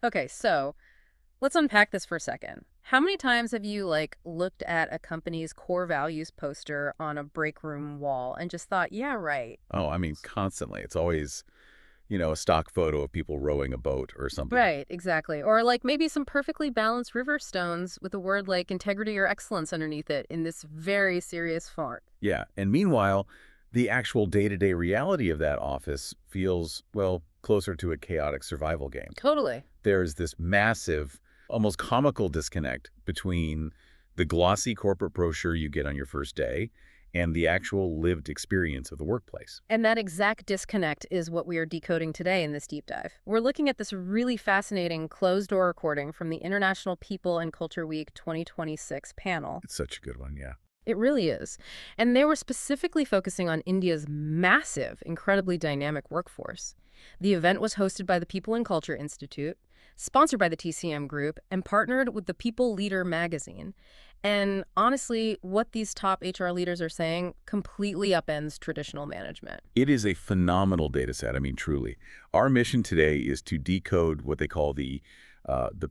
Okay, so let's unpack this for a second. How many times have you, looked at a company's core values poster on a break room wall and just thought, yeah, right? Oh, I mean, constantly. It's always, a stock photo of people rowing a boat or something. Right, exactly. Or maybe some perfectly balanced river stones with a word like integrity or excellence underneath it in this very serious font. Yeah. And meanwhile, the actual day-to-day reality of that office feels, well, closer to a chaotic survival game. Totally. There's this massive, almost comical disconnect between the glossy corporate brochure you get on your first day and the actual lived experience of the workplace. And that exact disconnect is what we are decoding today in this deep dive. We're looking at this really fascinating closed-door recording from the International People and Culture Week 2026 panel. It's such a good one, yeah. It really is. And they were specifically focusing on India's massive, incredibly dynamic workforce. The event was hosted by the People and Culture Institute, sponsored by the TCM Group, and partnered with the People Leader magazine. And honestly, what these top HR leaders are saying completely upends traditional management. It is a phenomenal data set. I mean, truly. Our mission today is to decode what they call the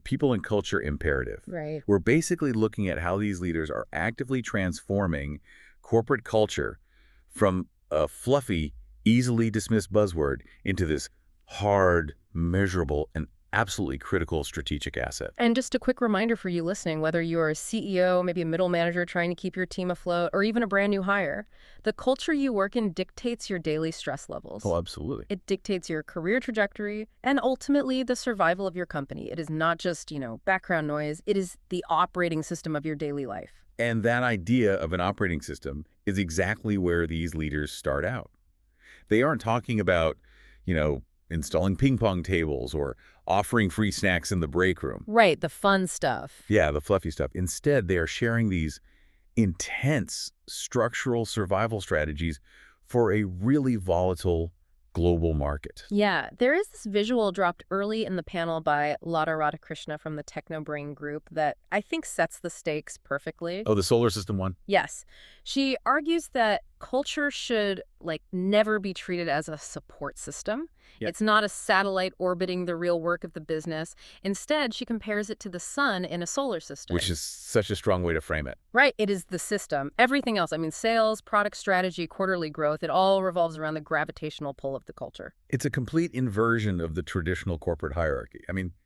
people and culture imperative. Right. We're basically looking at how these leaders are actively transforming corporate culture from a fluffy, easily dismissed buzzword into this hard, measurable, and absolutely critical strategic asset. And just a quick reminder for you listening, whether you're a CEO, maybe a middle manager trying to keep your team afloat, or even a brand new hire, the culture you work in dictates your daily stress levels. Oh, absolutely. It dictates your career trajectory and ultimately the survival of your company. It is not just, background noise. It is the operating system of your daily life. And that idea of an operating system is exactly where these leaders start out. They aren't talking about, installing ping pong tables or offering free snacks in the break room. Right, the fun stuff. Yeah, the fluffy stuff. Instead, they are sharing these intense structural survival strategies for a really volatile global market. Yeah, there is this visual dropped early in the panel by Lada Radhakrishna from the Technobrain group that I think sets the stakes perfectly. Oh, the solar system one? Yes. She argues that culture should, never be treated as a support system. Yeah. It's not a satellite orbiting the real work of the business. Instead, she compares it to the sun in a solar system. Which is such a strong way to frame it. Right. It is the system. Everything else, sales, product strategy, quarterly growth, it all revolves around the gravitational pull of the culture. It's a complete inversion of the traditional corporate hierarchy.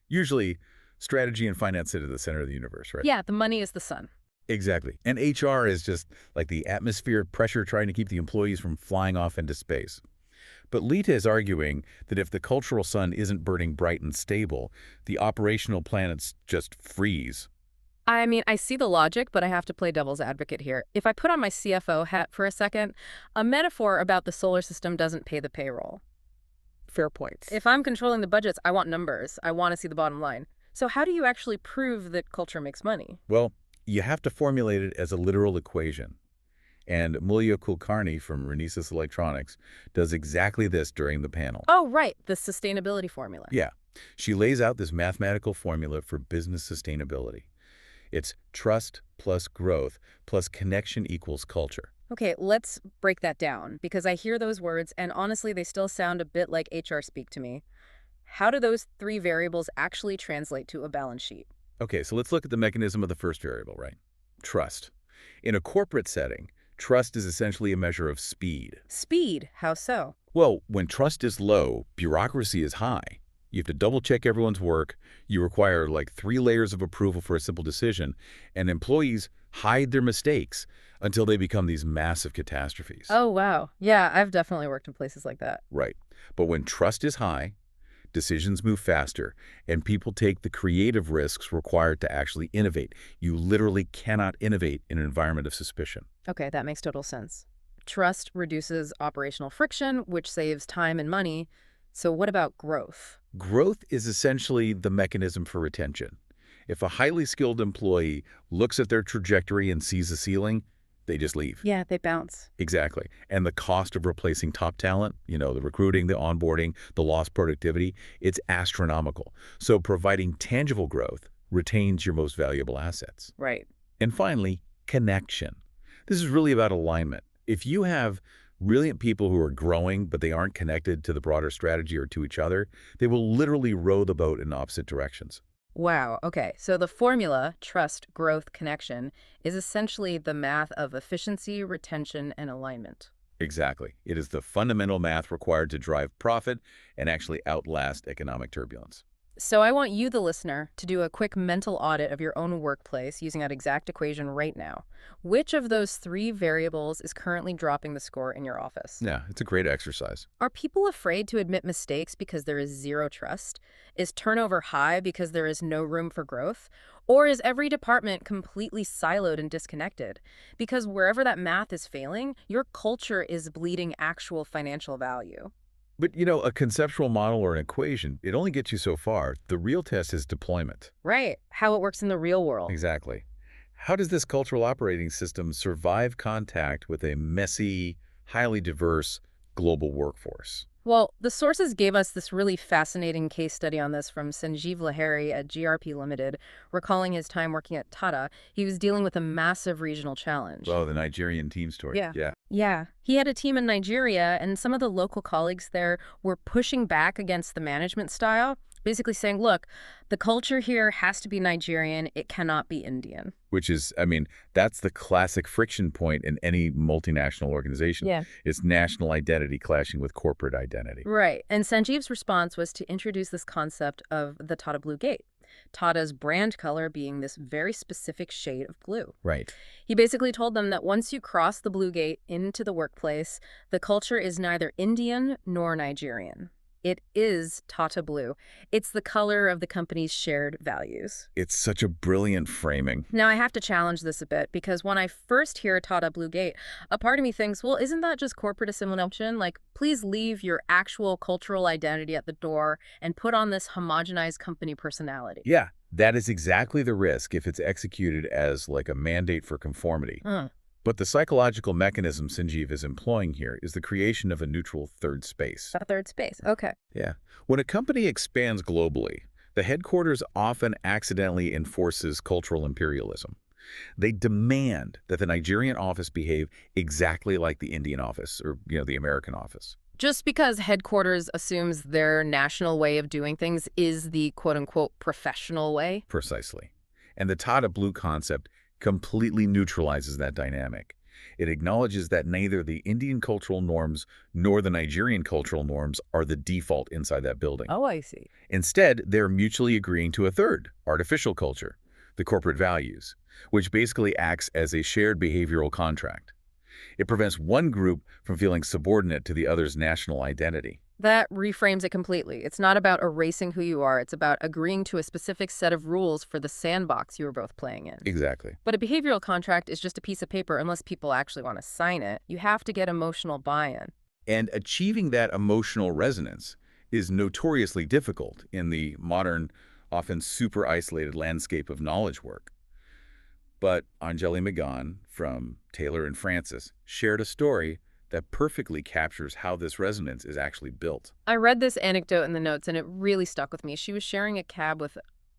Usually strategy and finance sit at the center of the universe, right? Yeah, the money is the sun. Exactly. And HR is just like the atmospheric pressure trying to keep the employees from flying off into space. But Lita is arguing that if the cultural sun isn't burning bright and stable, the operational planets just freeze. I see the logic, but I have to play devil's advocate here. If I put on my CFO hat for a second, a metaphor about the solar system doesn't pay the payroll. Fair point. If I'm controlling the budgets, I want numbers. I want to see the bottom line. So how do you actually prove that culture makes money? Well, you have to formulate it as a literal equation. And Mulya Kulkarni from Renesas Electronics does exactly this during the panel. Oh, right, the sustainability formula. Yeah. She lays out this mathematical formula for business sustainability. It's trust plus growth plus connection equals culture. Okay, let's break that down, because I hear those words, and honestly, they still sound a bit like HR speak to me. How do those three variables actually translate to a balance sheet? Okay, so let's look at the mechanism of the first variable, right? Trust. In a corporate setting, trust is essentially a measure of speed. Speed? How so? Well, when trust is low, bureaucracy is high. You have to double-check everyone's work. You require 3 layers of approval for a simple decision. And employees hide their mistakes until they become these massive catastrophes. Oh, wow. Yeah, I've definitely worked in places like that. Right. But when trust is high, decisions move faster, and people take the creative risks required to actually innovate. You literally cannot innovate in an environment of suspicion. Okay, that makes total sense. Trust reduces operational friction, which saves time and money. So what about growth? Growth is essentially the mechanism for retention. If a highly skilled employee looks at their trajectory and sees a ceiling, they just leave. Yeah, they bounce. Exactly. And the cost of replacing top talent, the recruiting, the onboarding, the lost productivity, it's astronomical. So providing tangible growth retains your most valuable assets. Right. And finally, connection. This is really about alignment. If you have Brilliant people who are growing, but they aren't connected to the broader strategy or to each other, they will literally row the boat in opposite directions. Wow. Okay. So the formula, trust, growth, connection, is essentially the math of efficiency, retention, and alignment. Exactly. It is the fundamental math required to drive profit and actually outlast economic turbulence. So I want you, the listener, to do a quick mental audit of your own workplace using that exact equation right now. Which of those three variables is currently dropping the score in your office? Yeah, it's a great exercise. Are people afraid to admit mistakes because there is zero trust? Is turnover high because there is no room for growth? Or is every department completely siloed and disconnected? Because wherever that math is failing, your culture is bleeding actual financial value. But, a conceptual model or an equation, it only gets you so far. The real test is deployment. Right. How it works in the real world. Exactly. How does this cultural operating system survive contact with a messy, highly diverse global workforce? Well, the sources gave us this really fascinating case study on this from Sanjeev Lahiri at GRP Limited. Recalling his time working at Tata, he was dealing with a massive regional challenge. Oh, the Nigerian team story. Yeah. Yeah. Yeah. He had a team in Nigeria, and some of the local colleagues there were pushing back against the management style, basically saying, look, the culture here has to be Nigerian. It cannot be Indian. Which is, that's the classic friction point in any multinational organization. Yeah. It's national identity clashing with corporate identity. Right. And Sanjeev's response was to introduce this concept of the Tata Blue Gate, Tata's brand color being this very specific shade of blue. Right. He basically told them that once you cross the Blue Gate into the workplace, the culture is neither Indian nor Nigerian. It is Tata Blue. It's the color of the company's shared values. It's such a brilliant framing. Now, I have to challenge this a bit because when I first hear Tata Blue Gate, a part of me thinks, well, isn't that just corporate assimilation? Like, please leave your actual cultural identity at the door and put on this homogenized company personality. Yeah, that is exactly the risk if it's executed as like a mandate for conformity. But the psychological mechanism Sanjeev is employing here is the creation of a neutral third space. A third space. Okay. Yeah. When a company expands globally, the headquarters often accidentally enforces cultural imperialism. They demand that the Nigerian office behave exactly like the Indian office or, the American office. Just because headquarters assumes their national way of doing things is the quote-unquote professional way. Precisely. And the Tata Blue concept completely neutralizes that dynamic. It acknowledges that neither the Indian cultural norms nor the Nigerian cultural norms are the default inside that building. Oh, I see. Instead, they're mutually agreeing to a third, artificial culture, the corporate values, which basically acts as a shared behavioral contract. It prevents one group from feeling subordinate to the other's national identity. That reframes it completely. It's not about erasing who you are. It's about agreeing to a specific set of rules for the sandbox you were both playing in. Exactly. But a behavioral contract is just a piece of paper unless people actually want to sign it. You have to get emotional buy-in. And achieving that emotional resonance is notoriously difficult in the modern, often super isolated landscape of knowledge work. But Anjali Magan from Taylor and Francis shared a story that perfectly captures how this resonance is actually built. I read this anecdote in the notes, and it really stuck with me. She was sharing a cab with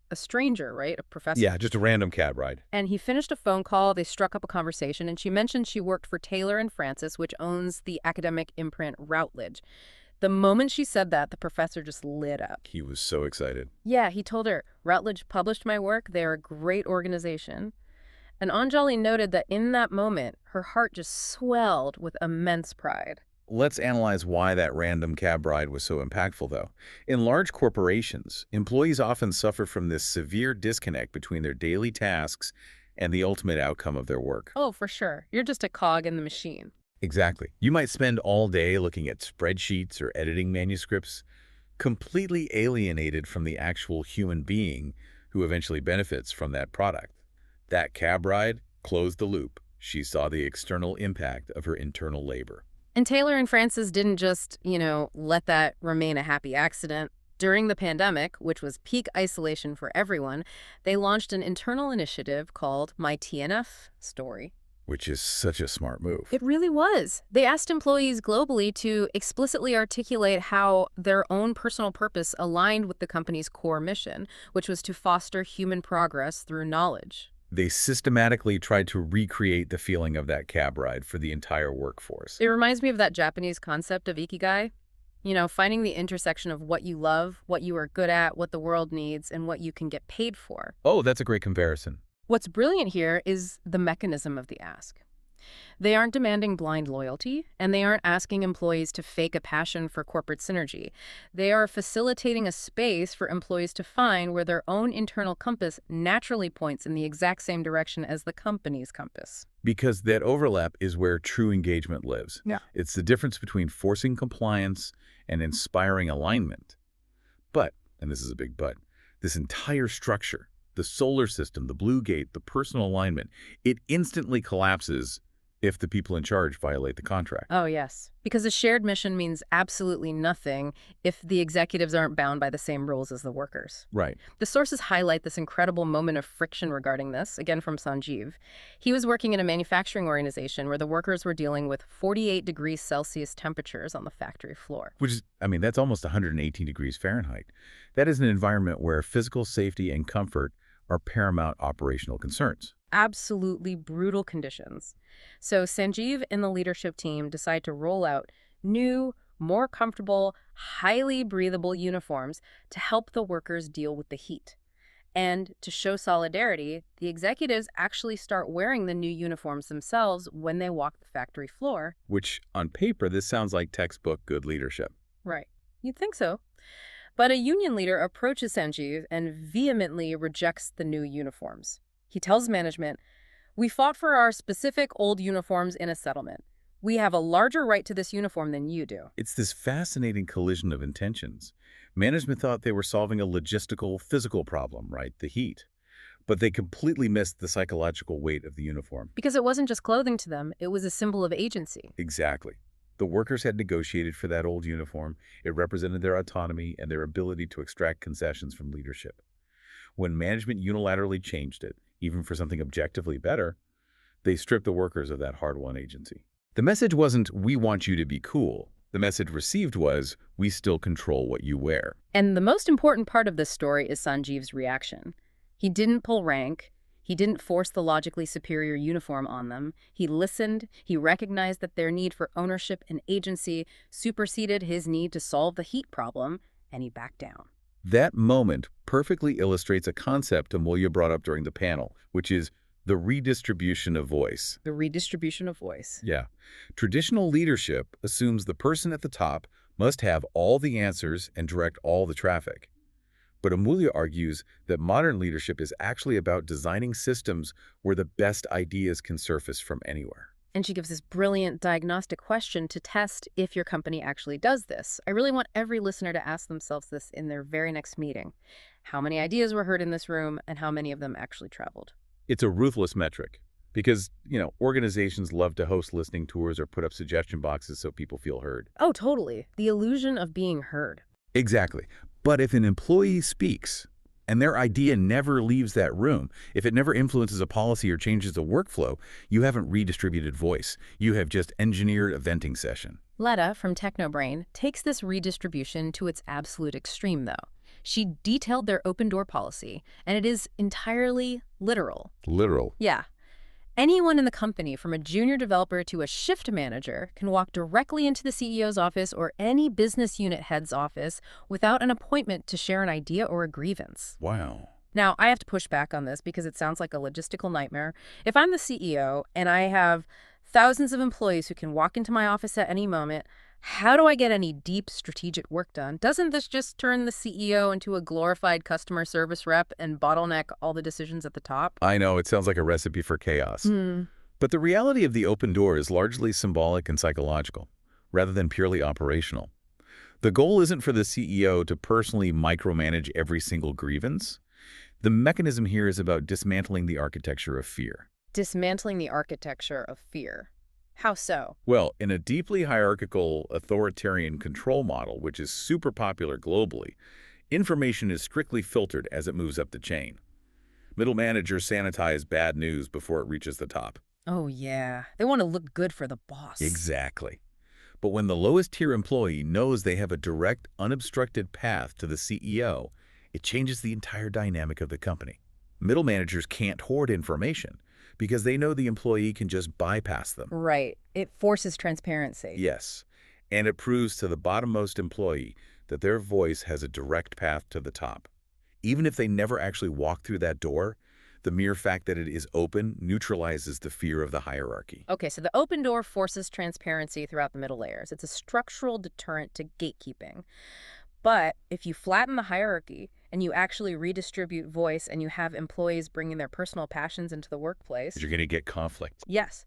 a stranger, right? A professor. Yeah, just a random cab ride. And he finished a phone call. They struck up a conversation, and she mentioned she worked for Taylor and Francis, which owns the academic imprint Routledge. The moment she said that, the professor just lit up. He was so excited. Yeah, he told her, Routledge published my work. They're a great organization. And Anjali noted that in that moment, her heart just swelled with immense pride. Let's analyze why that random cab ride was so impactful, though. In large corporations, employees often suffer from this severe disconnect between their daily tasks and the ultimate outcome of their work. Oh, for sure. You're just a cog in the machine. Exactly. You might spend all day looking at spreadsheets or editing manuscripts, completely alienated from the actual human being who eventually benefits from that product. That cab ride closed the loop. She saw the external impact of her internal labor. And Taylor and Francis didn't just, let that remain a happy accident. During the pandemic, which was peak isolation for everyone, they launched an internal initiative called My TNF Story. Which is such a smart move. It really was. They asked employees globally to explicitly articulate how their own personal purpose aligned with the company's core mission, which was to foster human progress through knowledge. They systematically tried to recreate the feeling of that cab ride for the entire workforce. It reminds me of that Japanese concept of ikigai. You know, finding the intersection of what you love, what you are good at, what the world needs, and what you can get paid for. Oh, that's a great comparison. What's brilliant here is the mechanism of the ask. They aren't demanding blind loyalty, and they aren't asking employees to fake a passion for corporate synergy. They are facilitating a space for employees to find where their own internal compass naturally points in the exact same direction as the company's compass. Because that overlap is where true engagement lives. Yeah. It's the difference between forcing compliance and inspiring alignment. But, and this is a big but, this entire structure, the solar system, the blue gate, the personal alignment, it instantly collapses if the people in charge violate the contract. Oh, yes. Because a shared mission means absolutely nothing if the executives aren't bound by the same rules as the workers. Right. The sources highlight this incredible moment of friction regarding this, again from Sanjeev. He was working in a manufacturing organization where the workers were dealing with 48 degrees Celsius temperatures on the factory floor. Which is, I mean, that's almost 118 degrees Fahrenheit. That is an environment where physical safety and comfort are paramount operational concerns. Absolutely brutal conditions. So Sanjeev and the leadership team decide to roll out new, more comfortable, highly breathable uniforms to help the workers deal with the heat. And to show solidarity, the executives actually start wearing the new uniforms themselves when they walk the factory floor. Which, on paper, this sounds like textbook good leadership. Right. You'd think so. But a union leader approaches Sanjeev and vehemently rejects the new uniforms. He tells management, "We fought for our specific old uniforms in a settlement. We have a larger right to this uniform than you do." It's this fascinating collision of intentions. Management thought they were solving a logistical, physical problem, right? The heat. But they completely missed the psychological weight of the uniform. Because it wasn't just clothing to them, it was a symbol of agency. Exactly. The workers had negotiated for that old uniform. It represented their autonomy and their ability to extract concessions from leadership. When management unilaterally changed it, even for something objectively better, they stripped the workers of that hard-won agency. The message wasn't, "We want you to be cool." The message received was, "We still control what you wear." And the most important part of this story is Sanjeev's reaction. He didn't pull rank. He didn't force the logically superior uniform on them. He listened. He recognized that their need for ownership and agency superseded his need to solve the heat problem, and he backed down. That moment perfectly illustrates a concept Amulya brought up during the panel, which is the redistribution of voice. The redistribution of voice. Yeah. Traditional leadership assumes the person at the top must have all the answers and direct all the traffic. But Amulya argues that modern leadership is actually about designing systems where the best ideas can surface from anywhere. And she gives this brilliant diagnostic question to test if your company actually does this. I really want every listener to ask themselves this in their very next meeting. How many ideas were heard in this room, and how many of them actually traveled? It's a ruthless metric because, organizations love to host listening tours or put up suggestion boxes so people feel heard. Oh, totally. The illusion of being heard. Exactly. But if an employee speaks and their idea never leaves that room, if it never influences a policy or changes a workflow, you haven't redistributed voice. You have just engineered a venting session. Letta from Technobrain takes this redistribution to its absolute extreme, though. She detailed their open door policy, and it is entirely literal. Literal. Yeah. Anyone in the company, from a junior developer to a shift manager, can walk directly into the CEO's office or any business unit head's office without an appointment to share an idea or a grievance. Wow. Now, I have to push back on this because it sounds like a logistical nightmare. If I'm the CEO and I have thousands of employees who can walk into my office at any moment, how do I get any deep strategic work done? Doesn't this just turn the CEO into a glorified customer service rep and bottleneck all the decisions at the top? I know, it sounds like a recipe for chaos. But the reality of the open door is largely symbolic and psychological, rather than purely operational. The goal isn't for the CEO to personally micromanage every single grievance. The mechanism here is about dismantling the architecture of fear. Dismantling the architecture of fear. How so? Well, in a deeply hierarchical authoritarian control model, which is super popular globally, information is strictly filtered as it moves up the chain. Middle managers sanitize bad news before it reaches the top. Oh, yeah. They want to look good for the boss. Exactly. But when the lowest tier employee knows they have a direct, unobstructed path to the CEO, it changes the entire dynamic of the company. Middle managers can't hoard information because they know the employee can just bypass them. Right. It forces transparency. Yes, and it proves to the bottommost employee that their voice has a direct path to the top. Even if they never actually walk through that door, the mere fact that it is open neutralizes the fear of the hierarchy. Okay, so the open door forces transparency throughout the middle layers. It's a structural deterrent to gatekeeping. But if you flatten the hierarchy and you actually redistribute voice and you have employees bringing their personal passions into the workplace, You're going to get conflict. yes,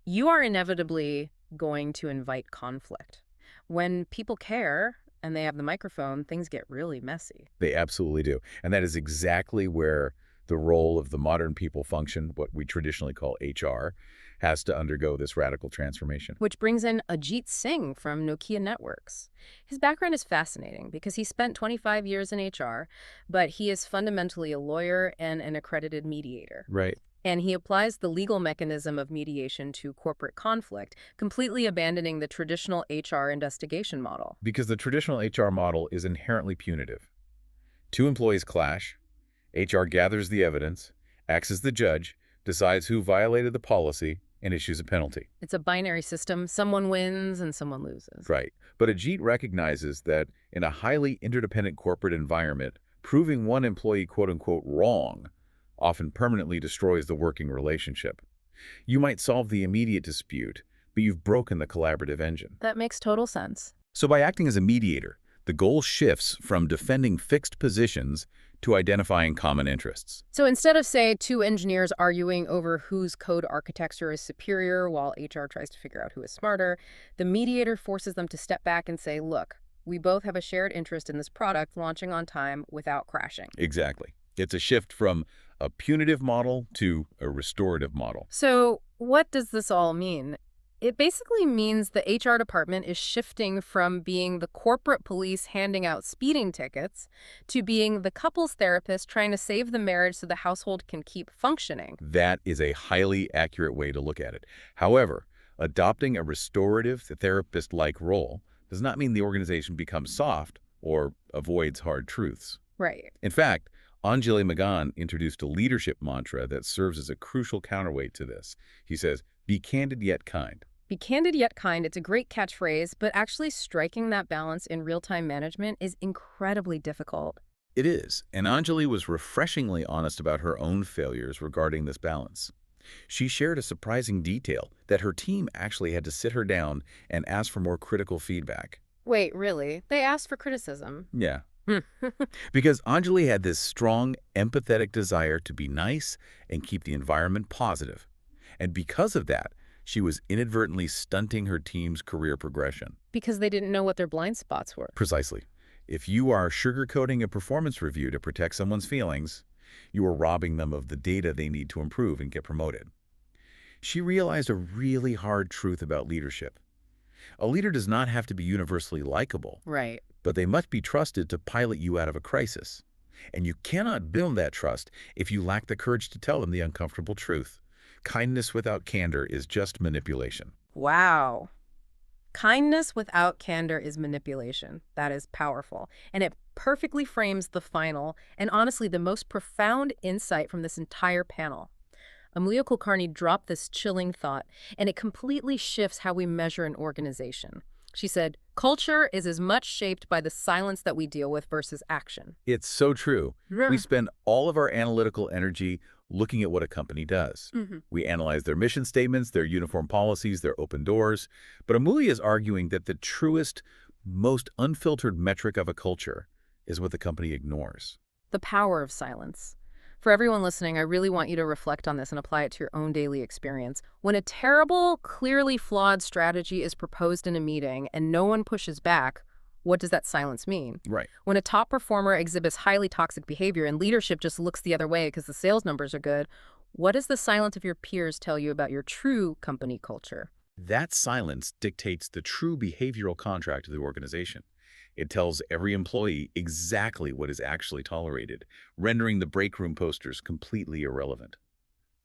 you are inevitably going to invite conflict. When people care and they have the microphone, things get really messy. They absolutely do. And that is exactly where the role of the modern people function, what we traditionally call HR, has to undergo this radical transformation. Which brings in Ajit Singh from Nokia Networks. His background is fascinating because he spent 25 years in HR, but he is fundamentally a lawyer and an accredited mediator. Right. And he applies the legal mechanism of mediation to corporate conflict, completely abandoning the traditional HR investigation model. Because the traditional HR model is inherently punitive. Two employees clash, HR gathers the evidence, acts as the judge, decides who violated the policy, and issues a penalty. It's a binary system. Someone wins and someone loses. Right. But Ajit recognizes that in a highly interdependent corporate environment, proving one employee quote-unquote wrong often permanently destroys the working relationship. You might solve the immediate dispute, but you've broken the collaborative engine. That makes total sense. So by acting as a mediator, the goal shifts from defending fixed positions to identifying common interests. So instead of, say, two engineers arguing over whose code architecture is superior while HR tries to figure out who is smarter, the mediator forces them to step back and say, look, we both have a shared interest in this product launching on time without crashing. Exactly. It's a shift from a punitive model to a restorative model. So what does this all mean? It basically means the HR department is shifting from being the corporate police handing out speeding tickets to being the couples therapist trying to save the marriage so the household can keep functioning. That is a highly accurate way to look at it. However, adopting a restorative therapist-like role does not mean the organization becomes soft or avoids hard truths. Right. In fact, Anjali Magan introduced a leadership mantra that serves as a crucial counterweight to this. He says, be candid yet kind. Be candid yet kind. It's a great catchphrase, but actually striking that balance in real-time management is incredibly difficult. It is, and Anjali was refreshingly honest about her own failures regarding this balance. She shared a surprising detail that her team actually had to sit her down and ask for more critical feedback. Wait, really? They asked for criticism? Yeah. Because Anjali had this strong, empathetic desire to be nice and keep the environment positive. And because of that, she was inadvertently stunting her team's career progression. Because they didn't know what their blind spots were. Precisely. If you are sugarcoating a performance review to protect someone's feelings, you are robbing them of the data they need to improve and get promoted. She realized a really hard truth about leadership. A leader does not have to be universally likable. Right. But they must be trusted to pilot you out of a crisis. And you cannot build that trust if you lack the courage to tell them the uncomfortable truth. Kindness without candor is just manipulation. Wow. Kindness without candor is manipulation. That is powerful. And it perfectly frames the final and honestly the most profound insight from this entire panel. Amelia Kulkarni dropped this chilling thought, and it completely shifts how we measure an organization. She said, culture is as much shaped by the silence that we deal with versus action. It's so true. We spend all of our analytical energy looking at what a company does. We analyze their mission statements, their uniform policies, their open doors. But Amelia is arguing that the truest, most unfiltered metric of a culture is what the company ignores. The power of silence. For everyone listening, I really want you to reflect on this and apply it to your own daily experience. When a terrible, clearly flawed strategy is proposed in a meeting and no one pushes back, what does that silence mean? Right. When a top performer exhibits highly toxic behavior and leadership just looks the other way because the sales numbers are good, what does the silence of your peers tell you about your true company culture? That silence dictates the true behavioral contract of the organization. It tells every employee exactly what is actually tolerated, rendering the break room posters completely irrelevant.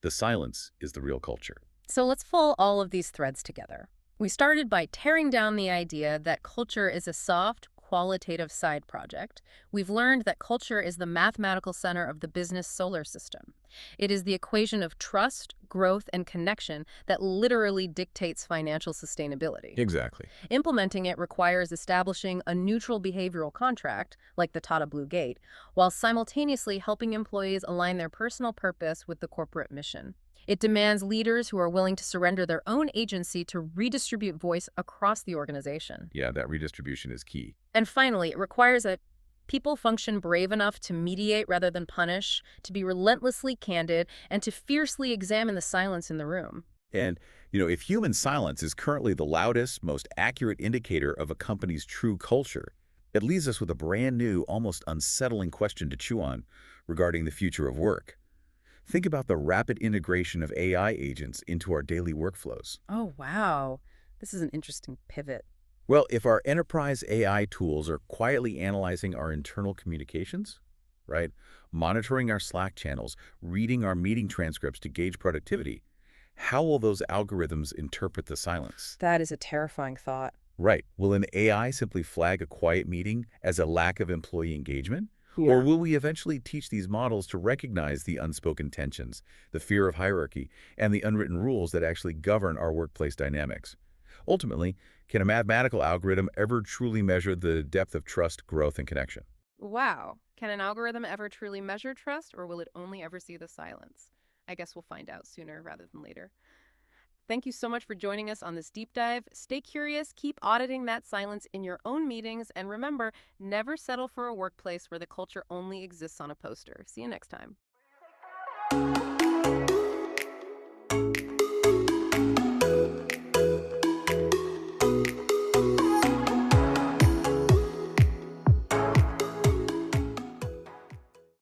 The silence is the real culture. So let's pull all of these threads together. We started by tearing down the idea that culture is a soft, qualitative side project, we've learned that culture is the mathematical center of the business solar system. It is the equation of trust, growth, and connection that literally dictates financial sustainability. Exactly. Implementing it requires establishing a neutral behavioral contract, like the Tata Blue Gate, while simultaneously helping employees align their personal purpose with the corporate mission. It demands leaders who are willing to surrender their own agency to redistribute voice across the organization. Yeah, that redistribution is key. And finally, it requires a people function brave enough to mediate rather than punish, to be relentlessly candid, and to fiercely examine the silence in the room. And, if human silence is currently the loudest, most accurate indicator of a company's true culture, it leaves us with a brand new, almost unsettling question to chew on regarding the future of work. Think about the rapid integration of AI agents into our daily workflows. Oh, wow. This is an interesting pivot. Well, if our enterprise AI tools are quietly analyzing our internal communications, right, monitoring our Slack channels, reading our meeting transcripts to gauge productivity, how will those algorithms interpret the silence? That is a terrifying thought. Right. Will an AI simply flag a quiet meeting as a lack of employee engagement? Or Yeah. will we eventually teach these models to recognize the unspoken tensions, the fear of hierarchy, and the unwritten rules that actually govern our workplace dynamics? Ultimately, can a mathematical algorithm ever truly measure the depth of trust, growth, and connection? Wow. Can an algorithm ever truly measure trust, or will it only ever see the silence? I guess we'll find out sooner rather than later. Thank you so much for joining us on this deep dive. Stay curious, keep auditing that silence in your own meetings, and remember, never settle for a workplace where the culture only exists on a poster. See you next time.